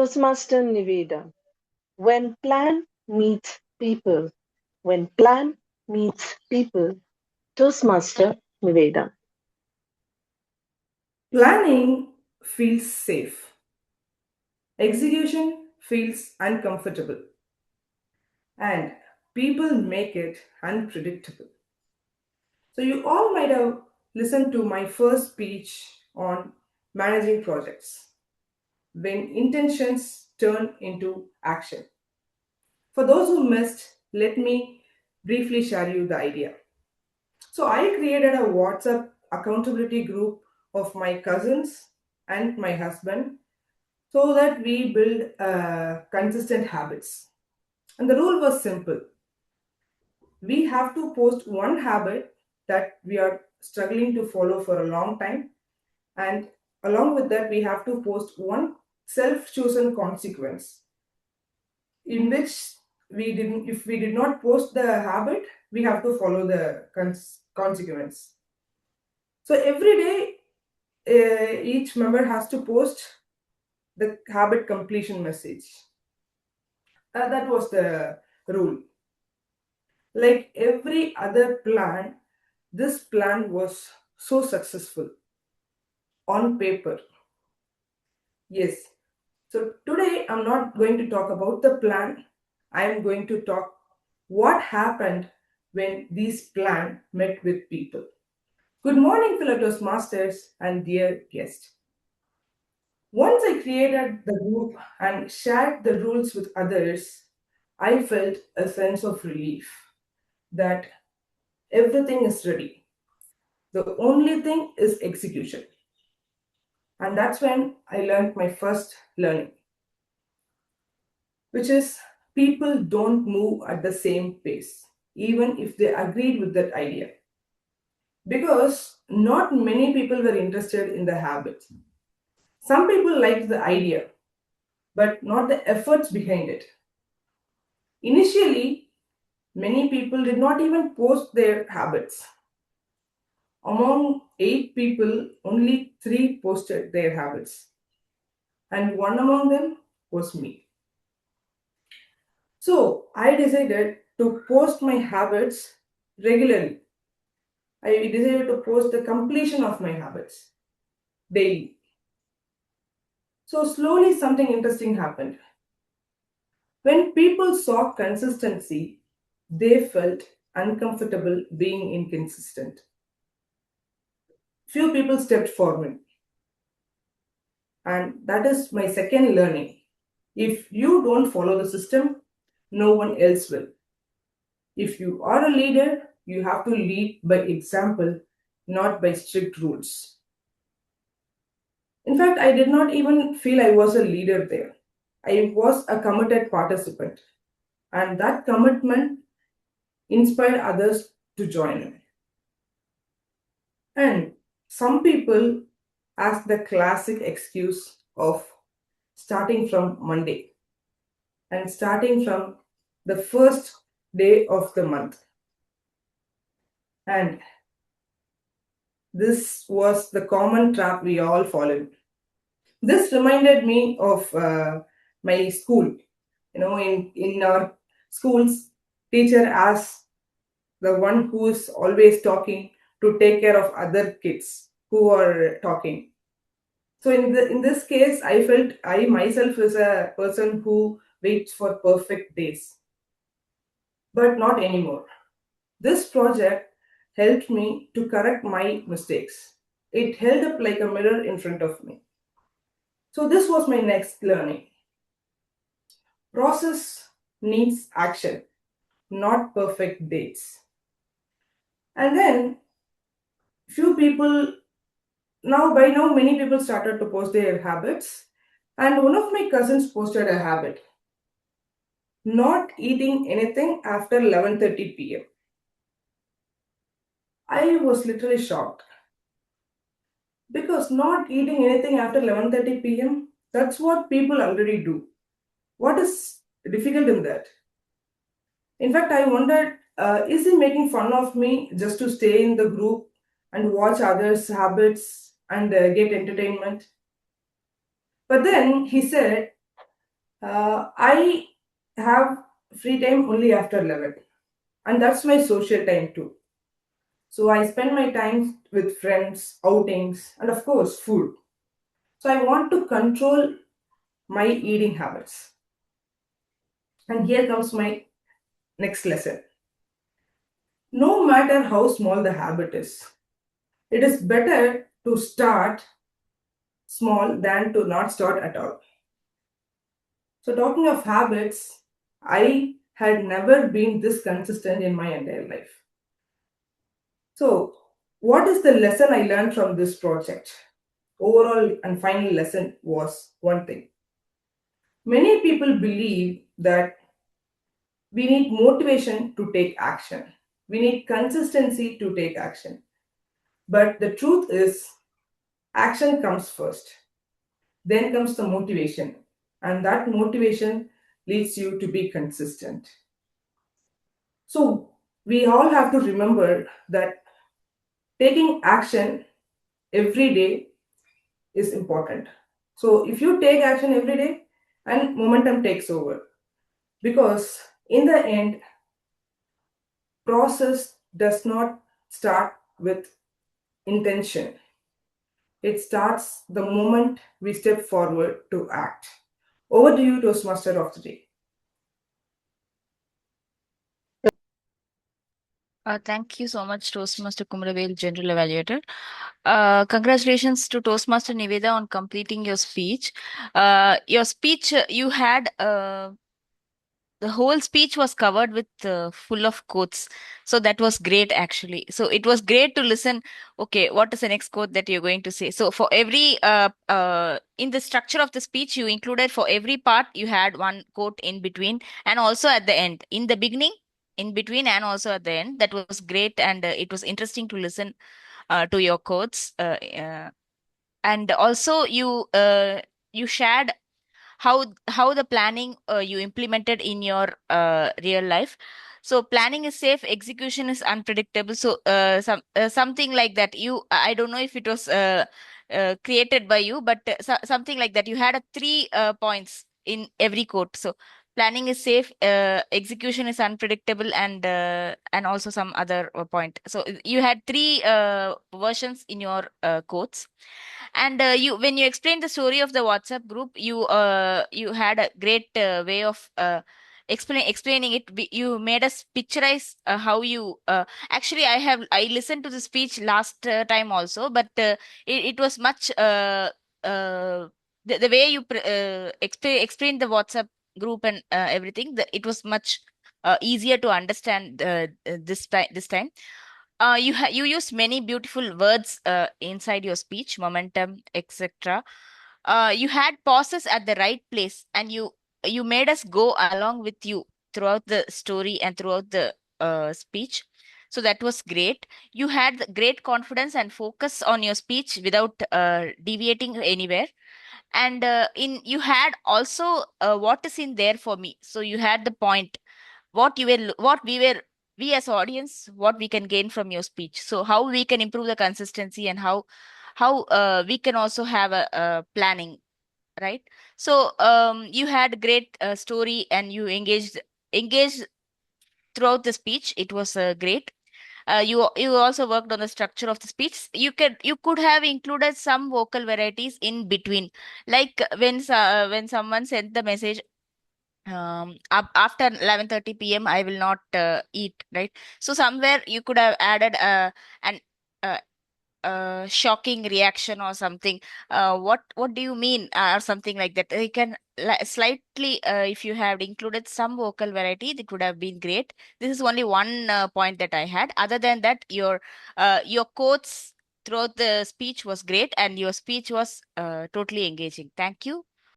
Toastmaster Nivedha. When plan meets people, when plan meets people, Toastmaster Nivedha. Planning feels safe, execution feels uncomfortable, and people make it unpredictable. So, you all might have listened to my first speech on managing projects when intentions turn into action. For those who missed, let me briefly share you the idea. So, I created a WhatsApp accountability group of my cousins and my husband so that we build consistent habits. And the rule was simple: we have to post one habit that we are struggling to follow for a long time, and along with that, we have to post one self chosen consequence in which we didn't, if we did not post the habit, we have to follow the consequence. So every day, each member has to post the habit completion message. That was the rule. Like every other plan, this plan was so successful on paper. Yes. So today I'm not going to talk about the plan. I am going to talk what happened when this plan met with people. Good morning, fellow Toastmasters and dear guest. Once I created the group and shared the rules with others, I felt a sense of relief that everything is ready. The only thing is execution. And that's when I learned my first learning, which is people don't move at the same pace, even if they agreed with that idea. Because not many people were interested in the habit. Some people liked the idea, but not the efforts behind it. Initially, many people did not even post their habits. Among 8 people, only 3 posted their habits, and one among them was me. So I decided to post my habits regularly. I decided to post the completion of my habits daily. So slowly something interesting happened. When people saw consistency, they felt uncomfortable being inconsistent. Few people stepped forward, and that is my second learning. If you don't follow the system, no one else will. If you are a leader, you have to lead by example, not by strict rules. In fact, I did not even feel I was a leader there. I was a committed participant, and that commitment inspired others to join in. And some people ask the classic excuse of starting from Monday and starting from the first day of the month. And this was the common trap we all fall in. This reminded me of my school. In our schools, teacher asks the one who is always talking to take care of other kids who are talking. So in this case, I felt I myself is a person who waits for perfect days, but not anymore. This project helped me to correct my mistakes. It held up like a mirror in front of me. So this was my next learning. Process needs action, not perfect dates. And then few people by now many people started to post their habits, and one of my cousins posted a habit: not eating anything after 11:30 p.m. I was literally shocked because not eating anything after 11:30 p.m., that's what people already do. What is difficult in that? In fact, I wondered, is he making fun of me just to stay in the group and watch others' habits and get entertainment? But then he said, I have free time only after 11, and that's my social time too. So I spend my time with friends, outings, and of course, food. So I want to control my eating habits. And here comes my next lesson. No matter how small the habit is, it is better to start small than to not start at all. So, talking of habits, I had never been this consistent in my entire life. So, what is the lesson I learned from this project? Overall and final lesson was one thing. Many people believe that we need motivation to take action, we need consistency to take action. But the truth is, action comes first, then comes the motivation, and that motivation leads you to be consistent. So, we all have to remember that taking action every day is important. So, if you take action every day, and momentum takes over, because in the end, process does not start with intention. It starts the moment we step forward to act. Over to you, Toastmaster of the day. Thank you so much, Toastmaster Kumaravel, General Evaluator. Congratulations to Toastmaster Nivedha on completing your speech. Your speech, you had the whole speech was covered with full of quotes, so that was great actually. So it was great to listen. Okay, what is the next quote that you're going to say? So for every in the structure of the speech, you included for every part you had one quote in between, and also at the end, in the beginning, in between, and also at the end. That was great, and it was interesting to listen to your quotes. And also you shared how the planning you implemented in your real life. So planning is safe, execution is unpredictable. So something like that, you, I don't know if it was created by you, but something like that, you had a three points in every quote. So planning is safe, execution is unpredictable, and also some other point. So you had three versions in your quotes. And you, when you explained the story of the WhatsApp group, you had a great way of explaining it. You made us picturize how you actually, I listened to the speech last time also, but it was much the way you explained the WhatsApp group and everything, it was much easier to understand this time. You use many beautiful words inside your speech, momentum, etc. You had pauses at the right place, and you made us go along with you throughout the story and throughout the speech. So that was great. You had the great confidence and focus on your speech without deviating anywhere. And in you had also what is in there for me. So you had the point, what we were, we as audience, what we can gain from your speech. So how we can improve the consistency, and how we can also have a planning, right? So you had great story, and you engaged throughout the speech. It was great. You also worked on the structure of the speech. You could have included some vocal varieties in between, like when someone sent the message, after 11:30 p.m. I will not eat, right? So somewhere you could have added an uh, shocking reaction or something. What do you mean, or something like that. You can slightly, if you had included some vocal variety, it would have been great. This is only one point that I had. Other than that, your quotes throughout the speech was great, and your speech was totally engaging. Thank you.